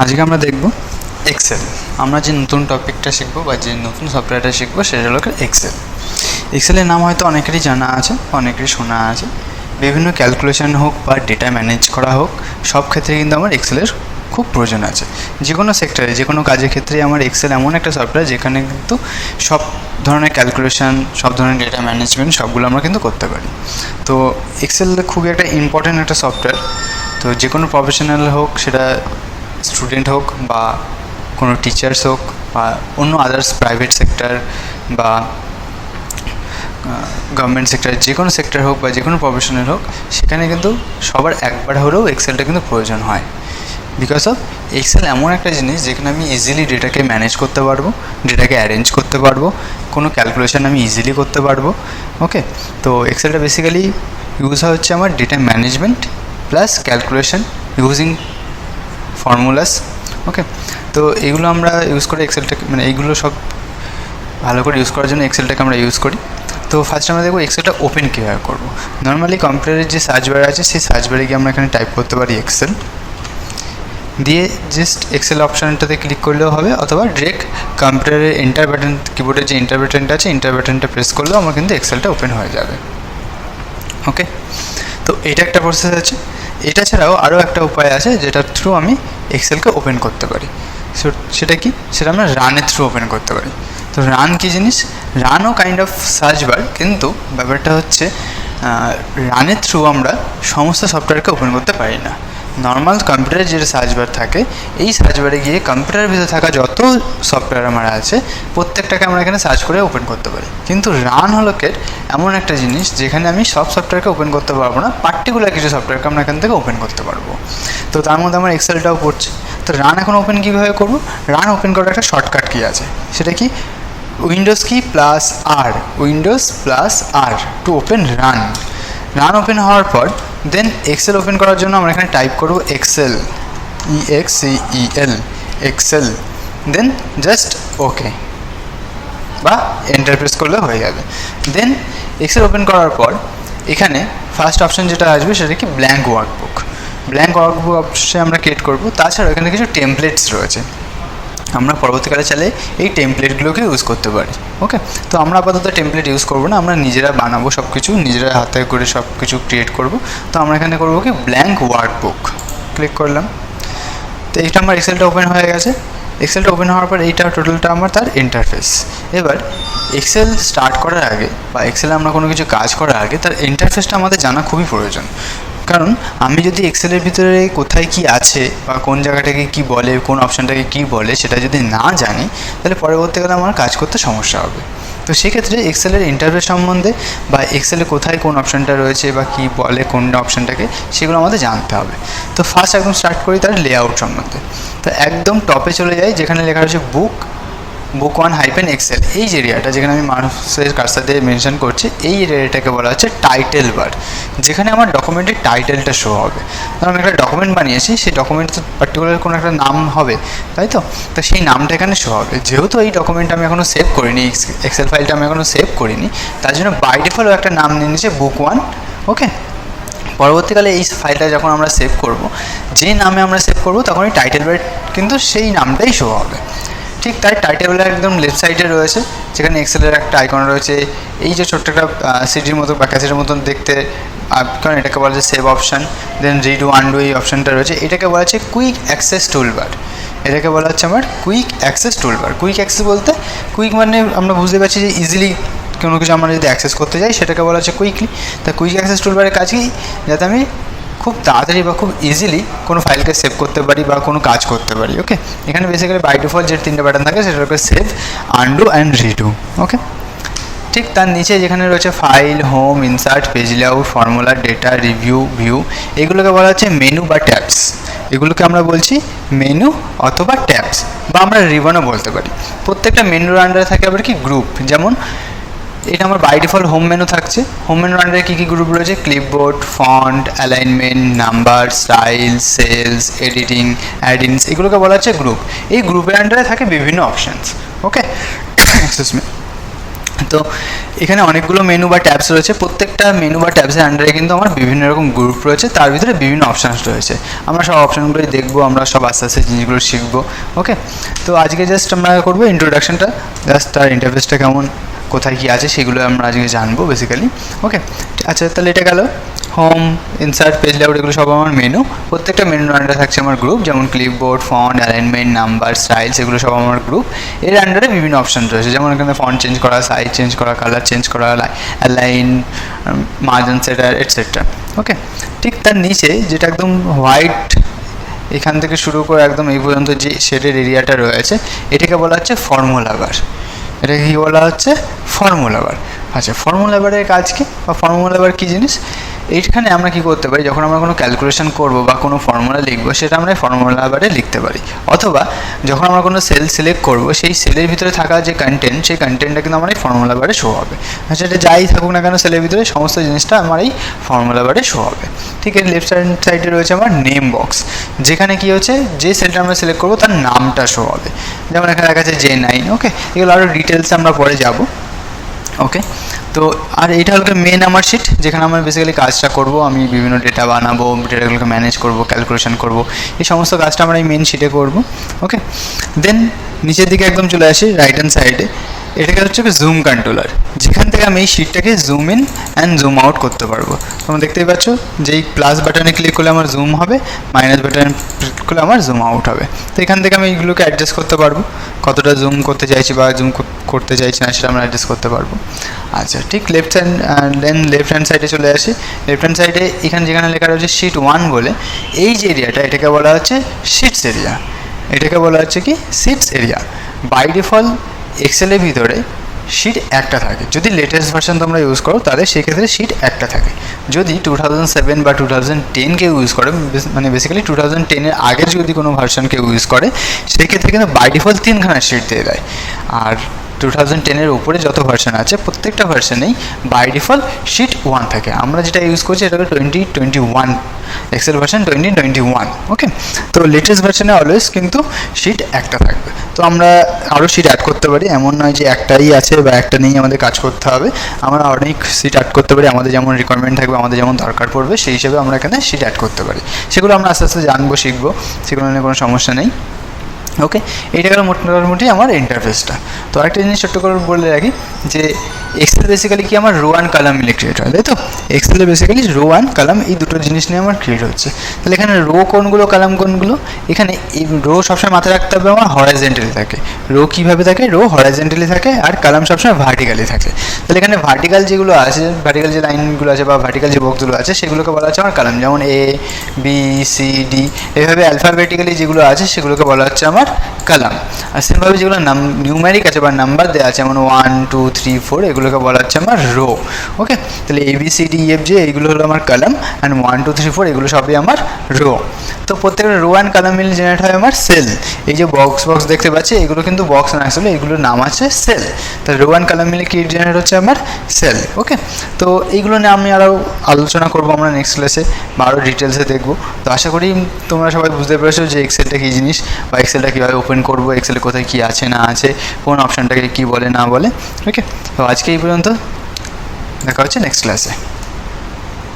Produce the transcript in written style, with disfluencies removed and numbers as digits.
আজকে আমরা দেখব এক্সেল। আমরা যে নতুন টপিকটা শিখবো বা যে নতুন সফটওয়্যারটা শিখবো সেটা হলো এক্সেল। এক্সেলের নাম হয়তো অনেকেরই জানা আছে, অনেকেরই শোনা আছে। বিভিন্ন ক্যালকুলেশন হোক বা ডেটা ম্যানেজ করা হোক, সব ক্ষেত্রে কিন্তু আমার এক্সেলের খুব প্রয়োজন আছে। যে কোনো সেক্টরে, যে কোনো কাজের ক্ষেত্রে আমার এক্সেল এমন একটা সফটওয়্যার যেখানে কিন্তু সব ধরনের ক্যালকুলেশন, সব ধরনের ডেটা ম্যানেজমেন্ট সবগুলো আমরা কিন্তু করতে পারি। তো এক্সেল খুবই একটা ইম্পর্ট্যান্ট একটা সফটওয়্যার। তো যে কোনো প্রফেশনাল হোক, সেটা স্টুডেন্ট হোক বা কোনো টিচার্স হোক বা অন্য আদার্স প্রাইভেট সেক্টর বা গভর্নমেন্ট সেক্টর, যে কোনো সেক্টর হোক বা যে কোনো প্রফেশনাল হোক, সেখানে কিন্তু সবার একবার হলেও এক্সেলটা কিন্তু প্রয়োজন হয়। বিকজ অফ এক্সেল এমন একটা জিনিস যেখানে আমি ইজিলি ডেটাকে ম্যানেজ করতে পারবো, ডেটাকে অ্যারেঞ্জ করতে পারবো, কোনো ক্যালকুলেশন আমি ইজিলি করতে পারবো। ওকে, তো এক্সেলটা বেসিক্যালি ইউজ হয় হচ্ছে আমার data management plus calculation using formulas. Okay, তো এগুলো আমরা ইউজ করি এক্সেলটাকে, মানে এইগুলো সব ভালো করে ইউজ করার জন্য এক্সেলটাকে আমরা ইউজ করি। তো ফার্স্ট আমরা দেখবো এক্সেলটা ওপেন কীভাবে করবো। নর্মালি কম্পিউটারের যে সার্চ বার আছে, সেই সার্চ বারে গিয়ে আমরা এখানে টাইপ করতে পারি এক্সেল, দিয়ে জাস্ট এক্সেল অপশানটাতে ক্লিক করলেও হবে, অথবা ডিরেক্ট কম্পিউটারের এন্টার বাটন, কিবোর্ডের যে এন্টার বাটনটা আছে, এন্টার বাটনটা প্রেস করলেও আমার কিন্তু এক্সেলটা ওপেন হয়ে যাবে। ওকে, তো এটা একটা প্রসেস আছে। এটা ছাড়াও আরও একটা উপায় আছে যেটার থ্রু আমি এক্সেলকে ওপেন করতে পারি। সেটা কি? সেটা আমরা রানের থ্রু ওপেন করতে পারি। তো রান কী জিনিস? রানও কাইন্ড অফ সার্চ বার, কিন্তু ব্যাপারটা হচ্ছে রানের থ্রু আমরা সমস্ত সফটওয়্যারকে ওপেন করতে পারি না। নর্মাল কম্পিউটারের যে সার্চ বার থাকে, এই সার্চ বারে গিয়ে কম্পিউটারের ভিতরে থাকা যত সফটওয়্যার আমার আছে প্রত্যেকটাকে আমরা এখানে সার্চ করে ওপেন করতে পারি। কিন্তু রান হলো এমন একটা জিনিস যেখানে আমি সব সফটওয়্যারকে ওপেন করতে পারবো না, পার্টিকুলার কিছু সফটওয়্যারকে আমরা এখান থেকে ওপেন করতে পারবো। তো তার মধ্যে আমার এক্সেলটাও পড়ছে। তো রান এখন ওপেন কীভাবে করবো? রান ওপেন করার একটা শর্টকাট কী আছে, সেটা কি? Windows key plus R, Windows plus R to open run. Run open হওয়ার পর দেন এক্সেল ওপেন করার জন্য আমরা এখানে টাইপ করবো এক্সেল, EXCEL, এক্সেল, দেন জাস্ট ওকে বা এন্টার প্রেস করলে হয়ে যাবে। দেন এক্সেল ওপেন করার পর এখানে ফার্স্ট অপশান যেটা আসবে সেটা কি? Blank workbook. ব্ল্যাঙ্ক ওয়ার্কবুক অবশ্যই আমরা ক্রিয়েট করবো। তাছাড়া এখানে কিছু টেমপ্লেটস রয়েছে, আমরা পরবর্তীকালে চাইলে এই টেমপ্লেটগুলোকে ইউজ করতে পারি। ওকে, তো আমরা আপাতত টেমপ্লেট ইউজ করবো না, আমরা নিজেরা বানাবো সব কিছু, নিজেরা হাতে করে সব কিছু ক্রিয়েট করবো। তো আমরা এখানে করবো কি? ব্ল্যাঙ্ক ওয়ার্কবুক ক্লিক করলাম। তো এইটা আমার এক্সেলটা ওপেন হয়ে গেছে। এক্সেলটা ওপেন হওয়ার পর এইটা টোটালটা আমার তার ইন্টারফেস। এবার এক্সেল স্টার্ট করার আগে বা এক্সেলে আমরা কোনো কিছু কাজ করার আগে তার ইন্টারফেসটা আমাদের জানা খুবই প্রয়োজন। কারণ আমি যদি এক্সেলের ভিতরে কোথায় কি আছে বা কোন জায়গাটাকে কি বলে, কোন অপশানটাকে কি বলে সেটা যদি না জানি, তাহলে পরবর্তীকালে আমার কাজ করতে সমস্যা হবে। তো সেক্ষেত্রে এক্সেলের ইন্টারফেস সম্বন্ধে বা এক্সেলে কোথায় কোন অপশানটা রয়েছে বা কী বলে কোন অপশানটাকে, সেগুলো আমাদের জানতে হবে। তো ফার্স্ট একদম স্টার্ট করি তার লেআউট সম্বন্ধে। তো একদম টপে চলে যাই, যেখানে লেখা রয়েছে বুক 1 এক্সেল। এই যে এরিয়াটা যেখানে আমি মানুষের কার্সার দিয়ে মেনশন করছি, এই এরিয়াটাকে বলা হচ্ছে টাইটেল বার, যেখানে আমার ডকুমেন্টের টাইটেলটা শো হবে। ধরো আমি একটা ডকুমেন্ট বানিয়েছি, সেই ডকুমেন্টে পার্টিকুলার কোনো একটা নাম হবে, তাই তো? তো সেই নামটা এখানে শো হবে। যেহেতু এই ডকুমেন্টটা আমি এখনও সেভ করিনি, এক্সেল ফাইলটা আমি এখনও সেভ করিনি, তার জন্য বাই ডিফল্ট একটা নাম নিয়ে নিয়েছে বুক 1। ওকে, পরবর্তীকালে এই ফাইলটা যখন আমরা সেভ করব, যে নামে আমরা সেভ করব তখন এই টাইটেল বার কিন্তু সেই নামটাই শো হবে। ঠিক তাই টাইটেলটা একদম লেফট সাইডে রয়েছে, যেখানে এক্সেলের একটা আইকন রয়েছে, এই যে ছোট্ট একটা সিডির মতো বা ক্যাসেটের মতন দেখতে, কারণ এটাকে বলা হচ্ছে সেভ অপশান। দেন রিডু আনডু এই অপশানটা রয়েছে, এটাকে বলা হচ্ছে কুইক অ্যাক্সেস টুলবার। এটাকে বলা হচ্ছে আমার quick access toolbar. Quick access বলতে, কুইক মানে আমরা বুঝতে পারছি যে ইজিলি কোনো কিছু আমরা যদি অ্যাক্সেস করতে যাই সেটাকে বলা হচ্ছে কুইকলি। তা কুইক অ্যাক্সেস টুলবারের কাজ কি? যাতে আমি খুব তাড়াতাড়ি বা খুব ইজিলি কোনো ফাইলকে সেভ করতে পারি বা কোনো কাজ করতে পারি। ওকে, এখানে বেসিক্যালি বাই ডিফল্ট যে 3টে বাটন থাকে সেটা হচ্ছে সেভ, আনডু অ্যান্ড রিডু। ওকে, ঠিক তার নিচে যেখানে রয়েছে file, home, insert, page layout, formula, data, review, view, এগুলোকে বলা হচ্ছে মেনু বা ট্যাবস। এগুলোকে আমরা বলছি মেনু অথবা ট্যাবস, বা আমরা রিবনও বলতে পারি। প্রত্যেকটা মেনুর আন্ডারে থাকে আবার কি? গ্রুপ। যেমন এটা আমার বাই ডিফল্ট হোম মেনু থাকছে। হোম মেনুর আন্ডারে কী কী গ্রুপ রয়েছে? Clipboard, font, alignment, number, style, cells, editing, add-ins, এগুলোকে বলা হচ্ছে গ্রুপ। এই গ্রুপের আন্ডারে থাকে বিভিন্ন অপশানস। ওকে, এক্সকিউজ মি। তো এখানে অনেকগুলো মেনু বা ট্যাবস রয়েছে, প্রত্যেকটা মেনু বা ট্যাবসের আন্ডারে কিন্তু আমার বিভিন্ন রকম গ্রুপ রয়েছে, তার ভিতরে বিভিন্ন অপশানস রয়েছে। আমরা সব অপশানগুলোই দেখবো, আমরা সব আস্তে আস্তে জিনিসগুলো শিখবো। ওকে, তো আজকে জাস্ট আমরা করবো ইন্ট্রোডাকশনটা, জাস্ট তার ইন্টারফেসটা কেমন, কোথায় কী আছে সেগুলো আমরা আজকে জানবো বেসিক্যালি। ওকে, আচ্ছা তাহলে এটা গেল হোম, ইনসার্ট, পেজ লেআউট, এগুলো সব আমার মেনু। প্রত্যেকটা মেনুর আন্ডারে থাকছে আমার গ্রুপ, যেমন clipboard, font, alignment, number, styles, এগুলো সব আমার গ্রুপ। এর আন্ডারে বিভিন্ন অপশান রয়েছে, যেমন এখানে ফন্ট চেঞ্জ করা, সাইজ চেঞ্জ করা, কালার চেঞ্জ করা, অ্যালাইন, মার্জিন সেটার, এটসেট্রা। ওকে, ঠিক তার নিচে যেটা একদম হোয়াইট, এখান থেকে শুরু করে একদম এই পর্যন্ত যে শেডের এরিয়াটা রয়েছে, এটাকে বলা হচ্ছে ফর্মুলা বার। এটাকে কী বলা হচ্ছে? ফর্মুলা বার। আচ্ছা, ফর্মুলা বারের কাজ কী, বা ফর্মুলা বার কী জিনিস? এইখানে আমরা কী করতে পারি, যখন আমরা কোনো ক্যালকুলেশন করব বা কোনো ফর্মুলা লিখবো, সেটা আমরা ফর্মুলা বারে লিখতে পারি। অথবা যখন আমরা কোনো সেল সিলেক্ট করব, সেই সেলের ভিতরে থাকা যে কন্টেন্ট, সেই কন্টেন্টটা কিন্তু আমার এই ফর্মুলা বারে শো হবে। আচ্ছা, এটা যাই থাকুক না কেন সেলের ভিতরে, সমস্ত জিনিসটা আমার এই ফর্মুলা বারে শো হবে। ঠিক আছে, লেফট সাইডে রয়েছে আমার নেম বক্স, যেখানে কী হচ্ছে, যে সেলটা আমরা সিলেক্ট করবো তার নামটা শো হবে। যেমন এখানে দেখা যাচ্ছে J9। ওকে, এগুলো আরও ডিটেলসে আমরা পরে যাব। ওকে, তো আর এইটা হলো মেন আমার শিট, যেখানে আমার বেসিক্যালি কাজটা করব, আমি বিভিন্ন ডেটা বানাবো, ডেটাগুলোকে ম্যানেজ করব, ক্যালকুলেশন করব, এই সমস্ত কাজটা আমরা এই মেন শিটে করব। ওকে, দেন নিচের দিকে একদম চলে আসি রাইট হ্যান্ড সাইডে, এটাকে হচ্ছে জুম কন্ট্রোলার, যেখান থেকে আমি এই শিটটাকে zoom in and zoom out করতে পারবো। তোমরা দেখতেই পাচ্ছ যে এই প্লাস বাটনে ক্লিক করলে আমার জুম হবে, মাইনাস বাটনে ক্লিক করলে আমার জুম আউট হবে। তো এখান থেকে আমি এইগুলোকে অ্যাডজাস্ট করতে পারবো, কতটা জুম করতে চাইছি বা জুম করতে চাইছি না সেটা আমরা অ্যাডজাস্ট করতে পারবো। আচ্ছা, ঠিক লেফট হ্যান্ড সাইডে চলে আসি। লেফট হ্যান্ড সাইডে এখানে যেখানে লেখা রয়েছে শিট 1 বলে, এই যে এরিয়াটা, এটাকে বলা হচ্ছে শিটস এরিয়া। এটাকে বলা হচ্ছে কি শিটস এরিয়া। বাই ডিফল্ট এক্সেলের ভিতরে শিট একটা থাকে, যদি লেটেস্ট ভার্সন তোমরা ইউজ করো তাহলে সেক্ষেত্রে শিট একটা থাকে। যদি 2007 বা 2010 কেউ ইউজ করে, মানে বেসিক্যালি 2010-এর আগের যদি কোনো ভার্সন কেউ ইউজ করে, সেক্ষেত্রে কিন্তু বাই ডিফল্ট 3খানা শিট দিয়ে দেয়। আর 2010-এর উপরে যত ভার্সন আছে, প্রত্যেকটা ভার্সনেই বাই ডিফল্ট শিট 1 থাকে। আমরা যেটা ইউজ করছি এটা হলো 2021 এক্সেল ভার্সন 2021। ওকে, তো লেটেস্ট ভার্সনে অলওয়েজ কিন্তু শিট একটা থাকবে। তো আমরা আরও শিট অ্যাড করতে পারি, এমন নয় যে একটাই আছে বা একটা নেই আমাদের কাজ করতে হবে। আমরা অনেক শিট অ্যাড করতে পারি, আমাদের যেমন রিকোয়ারমেন্ট থাকবে, আমাদের যেমন দরকার পড়বে, সেই হিসেবে আমরা এখানে শিট অ্যাড করতে পারি। সেগুলো আমরা আস্তে আস্তে জানবো, শিখবো, সেগুলো নিয়ে কোনো সমস্যা নেই। ওকে, এইটা গেল মোটামুটি আমার ইন্টারফেসটা। তো আরেকটা জিনিস ছোট্ট করে বলে রাখি যে এক্সেল বেসিক্যালি কি আমার রো অ্যান্ড কলাম মিলে ক্রিয়েট হয়, তাই তো? এক্সেলে বেসিক্যালি রো অ্যান্ড কলাম এই দুটো জিনিস নিয়ে আমার ক্রিয়েট হচ্ছে। তাহলে এখানে রো কোনগুলো, কলাম কোনগুলো? এখানে এই রো সবসময় মাথায় রাখতে হবে আমার হরাইজেন্টালি থাকে। রো কীভাবে থাকে? রো হরাইজেন্টালি থাকে, আর কলাম সবসময় ভার্টিক্যালি থাকে। তাহলে এখানে ভার্টিক্যাল যেগুলো আছে, ভার্টিক্যাল যে লাইনগুলো আছে বা ভার্টিক্যাল যে বক্সগুলো আছে, সেগুলোকে বলা হচ্ছে আমার কলাম। যেমন A, B, C, D, এইভাবে অ্যালফাবেটিক্যালি যেগুলো আছে সেগুলোকে বলা হচ্ছে আমার কলাম। আর সেমভাবে যেগুলো নিউমেরিক আছে বা নাম্বার দেওয়া আছে, যেমন 1, 2, 3, 4, এগুলোকে বলা হচ্ছে আমার রো। ওকে, তাহলে A, B, C, D, E, F, G এইগুলো হলো আমার কলাম, অ্যান্ড 1, 2, 3, 4 এগুলো সবই আমার রো। তো প্রত্যেকটা রো অ্যান্ড কলাম মিলে জেনারেট হয় আমার সেল। এই যে বক্স দেখতে পাচ্ছি, এগুলো কিন্তু বক্স না, আসলে এগুলোর নাম আছে সেল। তাহলে রো অ্যান্ড কলাম মিলে কি জেনারেট হচ্ছে আমার সেল। ওকে, তো এইগুলো নিয়ে আমি আরও আলোচনা করবো আমরা নেক্সট ক্লাসে, বা আরও ডিটেলসে দেখবো। তো আশা করি তোমরা সবাই বুঝতে পেরেছো যে এক্সেলটা কী জিনিস, বা এক্সেলটা কীভাবে ওপেন করবো, এক্সেলে কোথায় কী আছে না আছে, কোন অপশানটাকে কী বলে না বলে। ওকে, তো আজকে এই পর্যন্ত, দেখা হচ্ছে নেক্সট ক্লাসে।